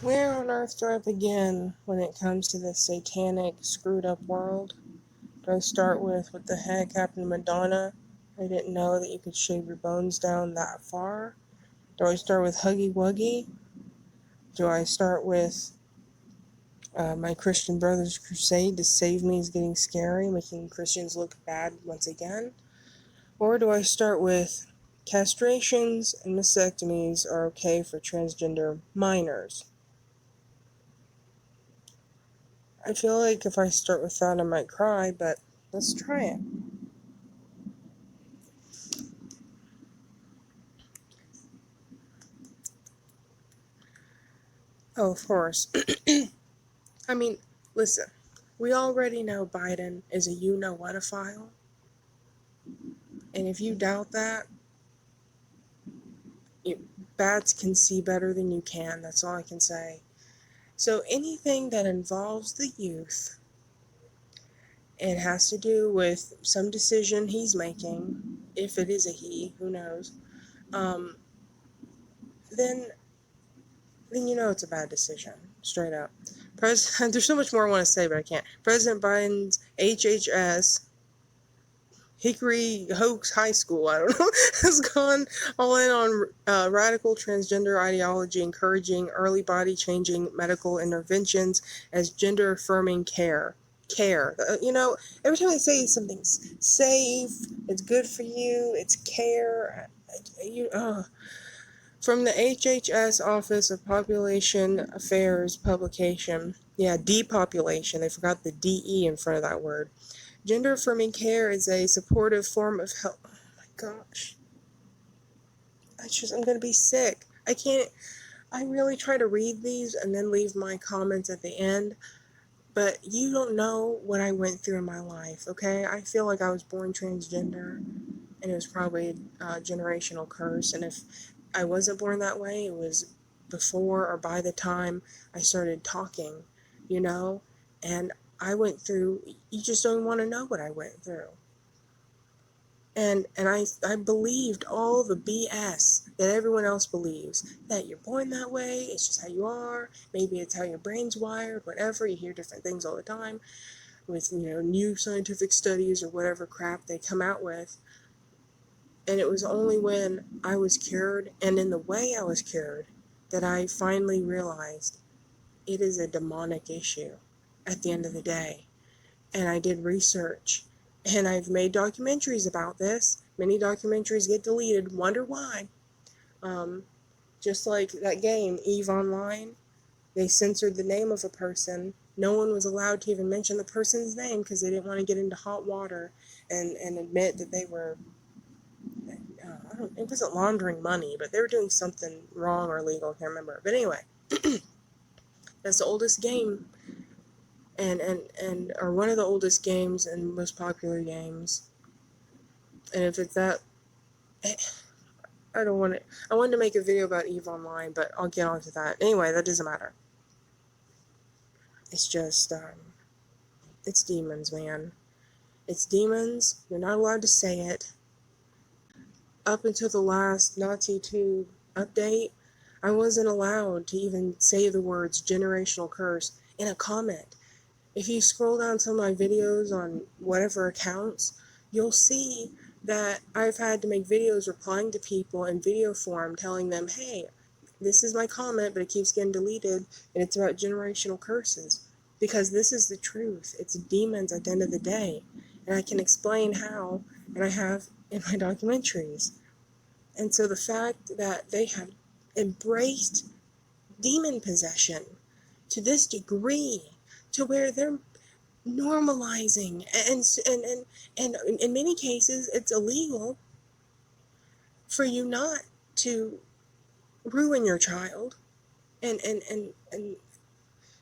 Where on earth do I begin when it comes to this satanic, screwed up world? Do I start with what the heck happened to Madonna? I didn't know that you could shave your bones down that far. Do I start with Huggy Wuggy? Do I start with my Christian Brothers Crusade to Save Me is Getting Scary, making Christians look bad once again? Or do I start with castrations and mastectomies are okay for transgender minors? I feel like if I start with that, I might cry, but let's try it. Oh, of course. I mean, listen, we already know Biden is a you-know-what-a-file, and if you doubt that, bats can see better than you can, that's all I can say. So anything that involves the youth, and has to do with some decision he's making, if it is a he, who knows, um, then you know it's a bad decision, straight up. There's so much more I want to say, but I can't. President Biden's HHS, Hickory Hoax High School, I don't know, has gone all in on radical transgender ideology, encouraging early body-changing medical interventions as gender-affirming care. Every time I say something's safe, it's good for you, it's care, From the HHS Office of Population Affairs publication, depopulation, they forgot the DE in front of that word. Gender affirming care is a supportive form of health. Oh my gosh. I'm gonna be sick. I really try to read these and then leave my comments at the end, but you don't know what I went through in my life, okay? I feel like I was born transgender, and it was probably a generational curse, and if I wasn't born that way, it was before or by the time I started talking, and I went through, you just don't want to know what I went through. And I believed all the BS that everyone else believes, that you're born that way, it's just how you are, maybe it's how your brain's wired, whatever, you hear different things all the time with, new scientific studies or whatever crap they come out with. And it was only when I was cured, and in the way I was cured, that I finally realized it is a demonic issue at the end of the day. And I did research, and I've made documentaries about this. Many documentaries get deleted, wonder why. Just like that game, EVE Online, they censored the name of a person. No one was allowed to even mention the person's name because they didn't want to get into hot water and admit that they were, it wasn't laundering money, but they were doing something wrong or illegal, I can't remember. But anyway, that's the oldest game, or one of the oldest games and most popular games. And if it's that, I don't want it. I wanted to make a video about EVE Online, but I'll get onto that. Anyway, that doesn't matter. It's just, it's demons, man. It's demons. You're not allowed to say it. Up until the last Nazi Tube update, I wasn't allowed to even say the words generational curse in a comment. If you scroll down some of my videos on whatever accounts, you'll see that I've had to make videos replying to people in video form telling them, hey, this is my comment, but it keeps getting deleted, and it's about generational curses. Because this is the truth. It's demons at the end of the day. And I can explain how, and I have in my documentaries. And so the fact that they have embraced demon possession to this degree, to where they're normalizing, and in many cases it's illegal for you not to ruin your child and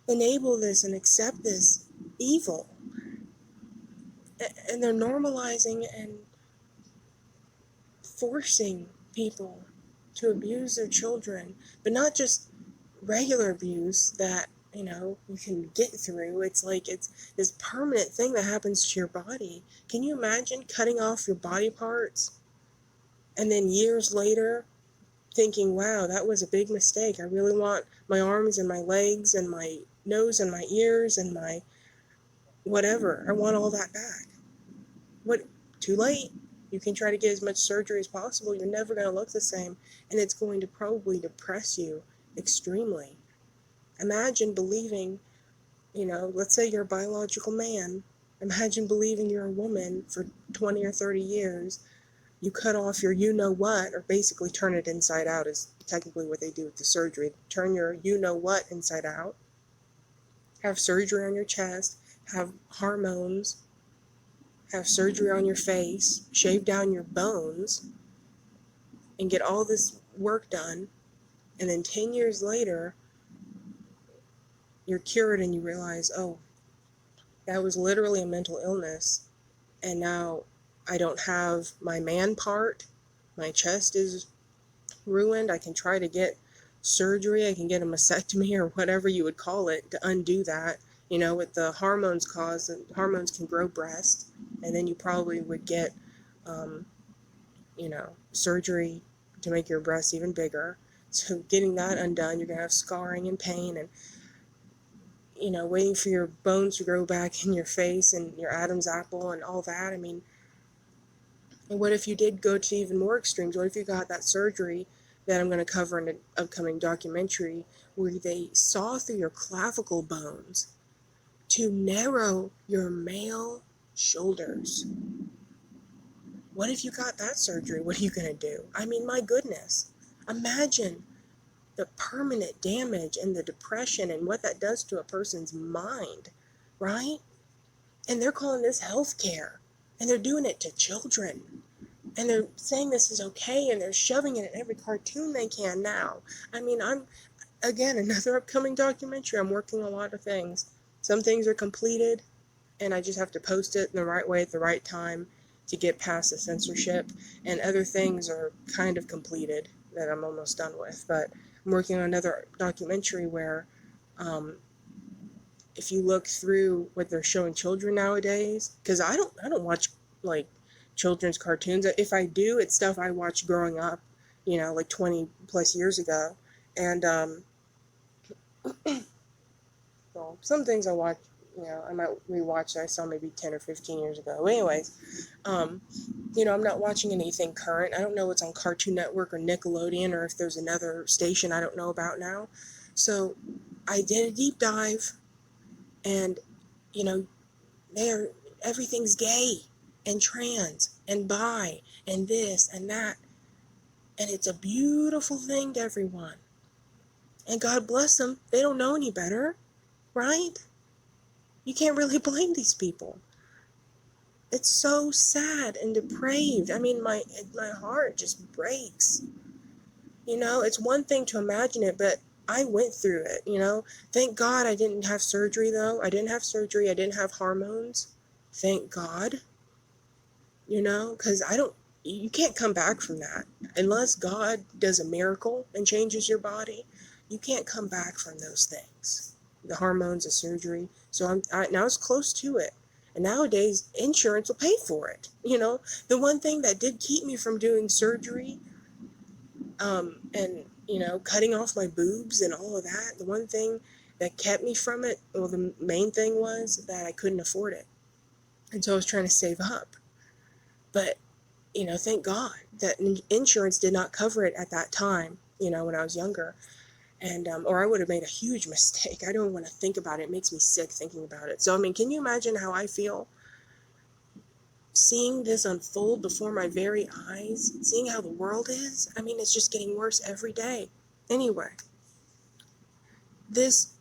enable this and accept this evil, and they're normalizing and forcing people to abuse their children, but not just regular abuse that you can get through. It's like it's this permanent thing that happens to your body. Can you imagine cutting off your body parts and then years later thinking, wow, that was a big mistake. I really want my arms and my legs and my nose and my ears and my whatever. I want all that back. What? Too late. You can try to get as much surgery as possible. You're never going to look the same, and it's going to probably depress you extremely. Imagine believing, let's say you're a biological man. Imagine believing you're a woman for 20 or 30 years. You cut off your you-know-what, or basically turn it inside out is technically what they do with the surgery. Turn your you-know-what inside out, have surgery on your chest, have hormones, have surgery on your face, shave down your bones, and get all this work done, and then 10 years later, you're cured and you realize, oh, that was literally a mental illness, and now I don't have my man part, my chest is ruined, I can try to get surgery, I can get a mastectomy or whatever you would call it to undo that, with the hormones hormones can grow breast, and then you probably would get, surgery to make your breasts even bigger. So getting that undone, you're going to have scarring and pain and, waiting for your bones to grow back in your face and your Adam's apple and all that. I mean, and what if you did go to even more extremes? What if you got that surgery that I'm going to cover in an upcoming documentary where they saw through your clavicle bones to narrow your male shoulders? What if you got that surgery? What are you going to do? I mean, my goodness. Imagine the permanent damage and the depression and what that does to a person's mind, right? And they're calling this healthcare, and they're doing it to children, and they're saying this is okay, and they're shoving it in every cartoon they can now. I mean, again, another upcoming documentary. I'm working on a lot of things. Some things are completed, and I just have to post it in the right way at the right time to get past the censorship, and other things are kind of completed that I'm almost done with. But I'm working on another documentary where, if you look through what they're showing children nowadays, because I don't watch like children's cartoons. If I do, it's stuff I watched growing up, like 20 plus years ago, and well, some things I watch, I might rewatch that I saw maybe 10 or 15 years ago. But anyways, I'm not watching anything current. I don't know what's on Cartoon Network or Nickelodeon, or if there's another station I don't know about now. So I did a deep dive, and, everything's gay and trans and bi and this and that. And it's a beautiful thing to everyone. And God bless them. They don't know any better, right? You can't really blame these people. It's so sad and depraved. I mean, my heart just breaks. It's one thing to imagine it, but I went through it, Thank God I didn't have surgery, though. I didn't have surgery. I didn't have hormones. Thank God. Because you can't come back from that. Unless God does a miracle and changes your body, you can't come back from those things. The hormones, the surgery. So now it's close to it. And nowadays, insurance will pay for it. The one thing that did keep me from doing surgery, and, cutting off my boobs and all of that, the one thing that kept me from it, well, the main thing was that I couldn't afford it. And so I was trying to save up. But, thank God that insurance did not cover it at that time, when I was younger. And, or I would have made a huge mistake. I don't want to think about it. It makes me sick thinking about it. So, I mean, can you imagine how I feel seeing this unfold before my very eyes, seeing how the world is? I mean, it's just getting worse every day. Anyway, this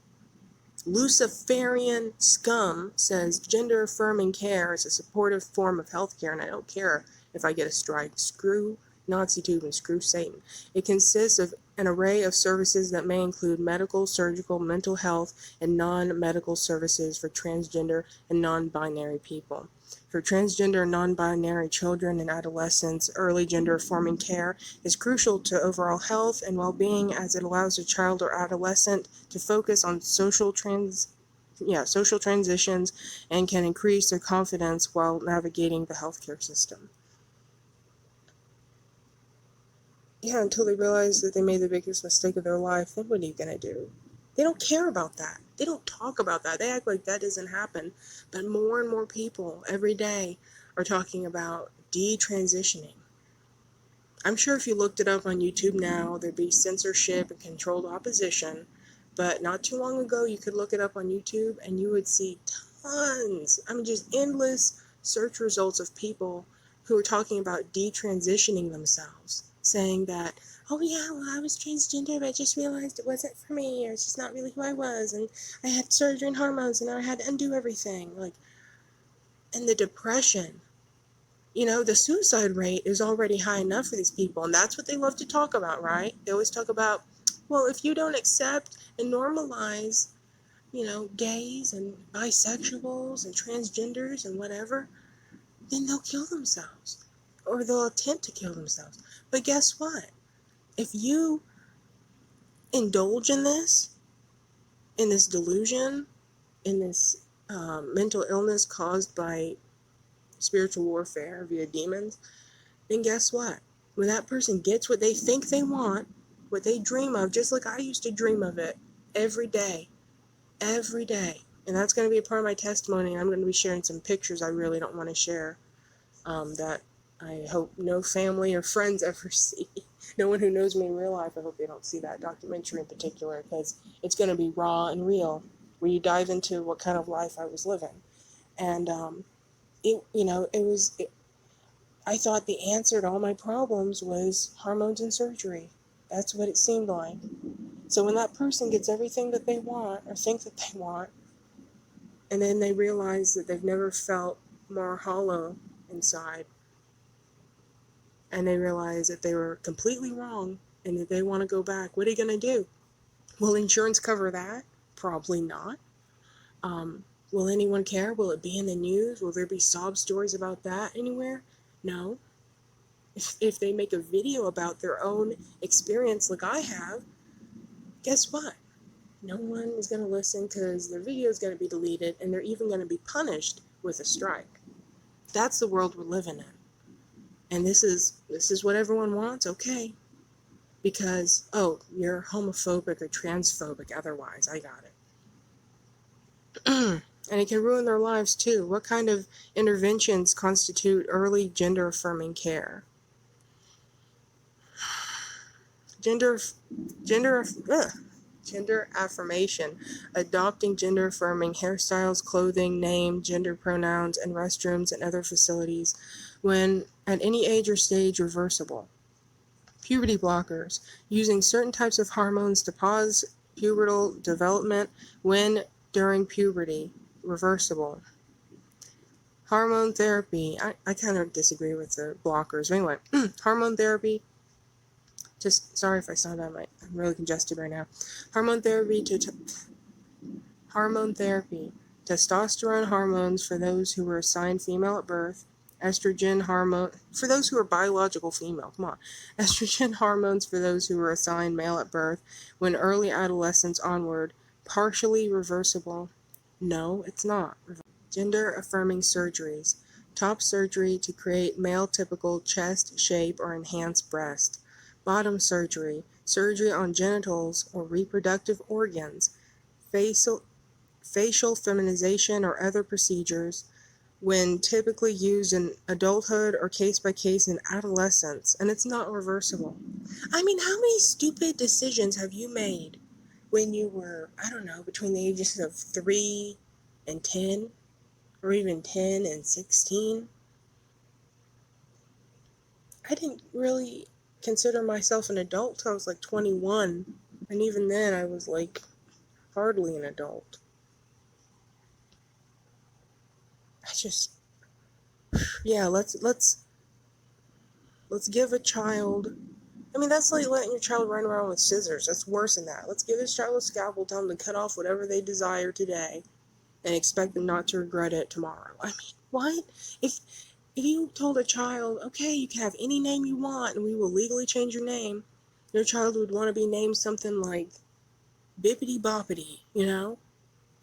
Luciferian scum says gender-affirming care is a supportive form of healthcare, and I don't care if I get a strike. Screw NaziTube and screw Satan. It consists of an array of services that may include medical, surgical, mental health, and non-medical services for transgender and non-binary people. For transgender and non-binary children and adolescents, early gender-affirming care is crucial to overall health and well-being, as it allows a child or adolescent to focus on social transitions and can increase their confidence while navigating the healthcare system. Yeah, until they realize that they made the biggest mistake of their life, then what are you going to do? They don't care about that. They don't talk about that. They act like that doesn't happen. But more and more people every day are talking about detransitioning. I'm sure if you looked it up on YouTube now, there'd be censorship and controlled opposition. But not too long ago, you could look it up on YouTube and you would see tons, I mean, just endless search results of people who are talking about detransitioning themselves, saying that, oh yeah, well, I was transgender, but I just realized it wasn't for me, or it's just not really who I was, and I had surgery and hormones, and I had to undo everything. Like, and the depression. You know, the suicide rate is already high enough for these people, and that's what they love to talk about, right? They always talk about, well, if you don't accept and normalize, you know, gays and bisexuals and transgenders and whatever, then they'll kill themselves or they'll attempt to kill themselves. But guess what? If you indulge in this delusion, in this mental illness caused by spiritual warfare via demons, then guess what? When that person gets what they think they want, what they dream of, just like I used to dream of it every day, and that's going to be a part of my testimony. I'm going to be sharing some pictures I really don't want to share, that I hope no family or friends ever see. No one who knows me in real life, I hope they don't see that documentary in particular, because it's going to be raw and real, where you dive into what kind of life I was living. And I thought the answer to all my problems was hormones and surgery. That's what it seemed like. So when that person gets everything that they want or think that they want, and then they realize that they've never felt more hollow inside, and they realize that they were completely wrong and that they want to go back, what are you going to do? Will insurance cover that? Probably not. Will anyone care? Will it be in the news? Will there be sob stories about that anywhere? No. If they make a video about their own experience like I have, guess what? No one is going to listen because their video is going to be deleted, and they're even going to be punished with a strike. That's the world we're living in. And this is what everyone wants, okay. Because, oh, you're homophobic or transphobic otherwise, I got it. And it can ruin their lives too. What kind of interventions constitute early gender-affirming care? Gender affirmation, adopting gender-affirming hairstyles, clothing, name, gender pronouns, and restrooms and other facilities when at any age or stage reversible. Puberty blockers, using certain types of hormones to pause pubertal development when during puberty, reversible. Hormone therapy, I kind of disagree with the blockers. Anyway, hormone therapy, just sorry if I sound bad, I'm really congested right now. Hormone therapy, testosterone hormones for those who were assigned female at birth, estrogen hormone for those who are biological female, estrogen hormones for those who were assigned male at birth, when early adolescence onward, partially reversible. No, it's not. Gender-affirming surgeries, top surgery to create male-typical chest shape or enhance breast, bottom surgery, surgery on genitals or reproductive organs, facial feminization or other procedures, when typically used in adulthood or case by case in adolescence, and it's not reversible. I mean, how many stupid decisions have you made when you were, I don't know, between the ages of 3 and 10, or even 10 and 16? I didn't really consider myself an adult till I was like 21, and even then I was like hardly an adult. Yeah, let's give a child, I mean, that's like letting your child run around with scissors. That's worse than that. Let's give this child a scalpel, tell them to cut off whatever they desire today, and expect them not to regret it tomorrow. I mean, what? If you told a child, okay, you can have any name you want, and we will legally change your name, your child would want to be named something like Bippity Boppity, you know?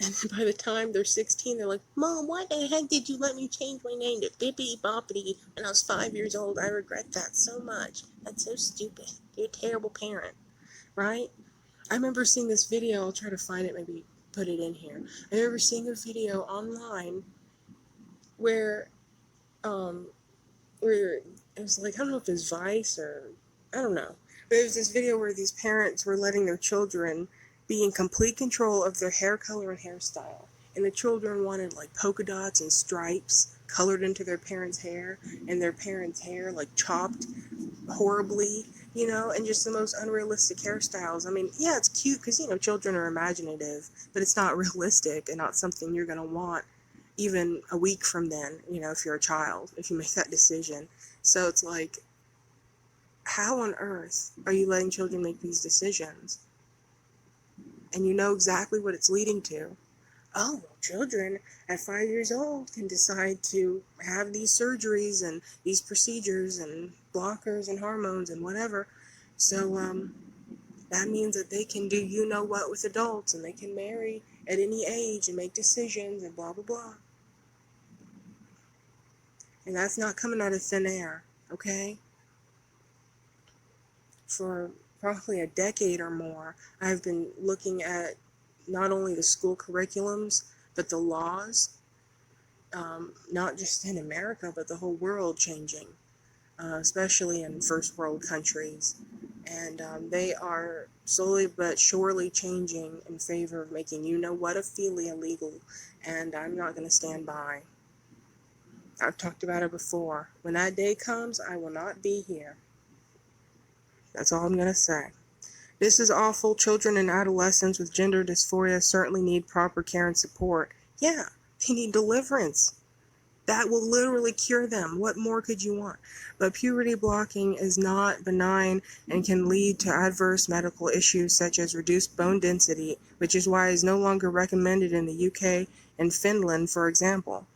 And then by the time they're 16, they're like, Mom, why the heck did you let me change my name to Bippity Boppity when I was 5 years old? I regret that so much. That's so stupid. You're a terrible parent, right? I remember seeing this video. I'll try to find it, maybe put it in here. I remember seeing a video online where um where it was like, I don't know if it was Vice or I don't know. But it was this video where these parents were letting their children be in complete control of their hair color and hairstyle. And the children wanted like polka dots and stripes colored into their parents' hair, and their parents' hair like chopped horribly, and just the most unrealistic hairstyles. I mean, yeah, it's cute because, children are imaginative, but it's not realistic and not something you're going to want even a week from then, if you're a child, if you make that decision. So it's like, how on earth are you letting children make these decisions? And you know exactly what it's leading to. Oh, well, children at 5 years old can decide to have these surgeries and these procedures and blockers and hormones and whatever. So that means that they can do you know what with adults, and they can marry at any age and make decisions and blah, blah, blah. And that's not coming out of thin air, okay? For probably a decade or more, I've been looking at not only the school curriculums, but the laws, not just in America, but the whole world changing, especially in first world countries. And they are slowly but surely changing in favor of making you-know-what-ophilia legal, and I'm not going to stand by. I've talked about it before. When that day comes, I will not be here. That's all I'm going to say. This is awful. Children and adolescents with gender dysphoria certainly need proper care and support. Yeah, they need deliverance. That will literally cure them. What more could you want? But puberty blocking is not benign and can lead to adverse medical issues such as reduced bone density, which is why it is no longer recommended in the UK and Finland, for example.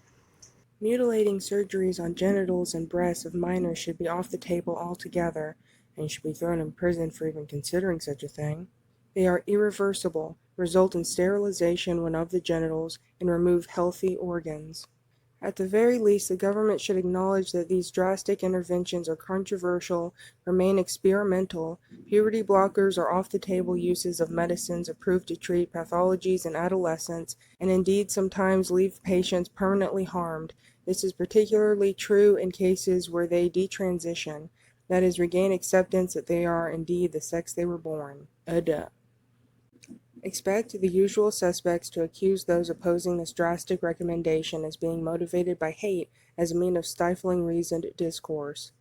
Mutilating surgeries on genitals and breasts of minors should be off the table altogether, and should be thrown in prison for even considering such a thing. They are irreversible, result in sterilization when of the genitals, and remove healthy organs. At the very least, the government should acknowledge that these drastic interventions are controversial, remain experimental. Puberty blockers are off-the-table uses of medicines approved to treat pathologies in adolescents, and indeed sometimes leave patients permanently harmed. This is particularly true in cases where they detransition, that is, regain acceptance that they are indeed the sex they were born. Duh. Expect the usual suspects to accuse those opposing this drastic recommendation as being motivated by hate as a means of stifling reasoned discourse.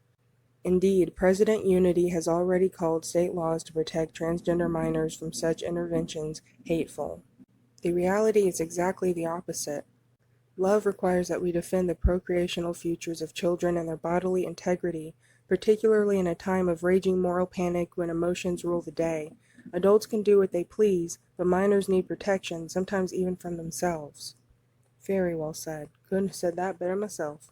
Indeed, President Unity has already called state laws to protect transgender minors from such interventions hateful. The reality is exactly the opposite. Love requires that we defend the procreational futures of children and their bodily integrity, particularly in a time of raging moral panic when emotions rule the day. Adults can do what they please, but minors need protection, sometimes even from themselves. Very well said. Couldn't have said that better myself.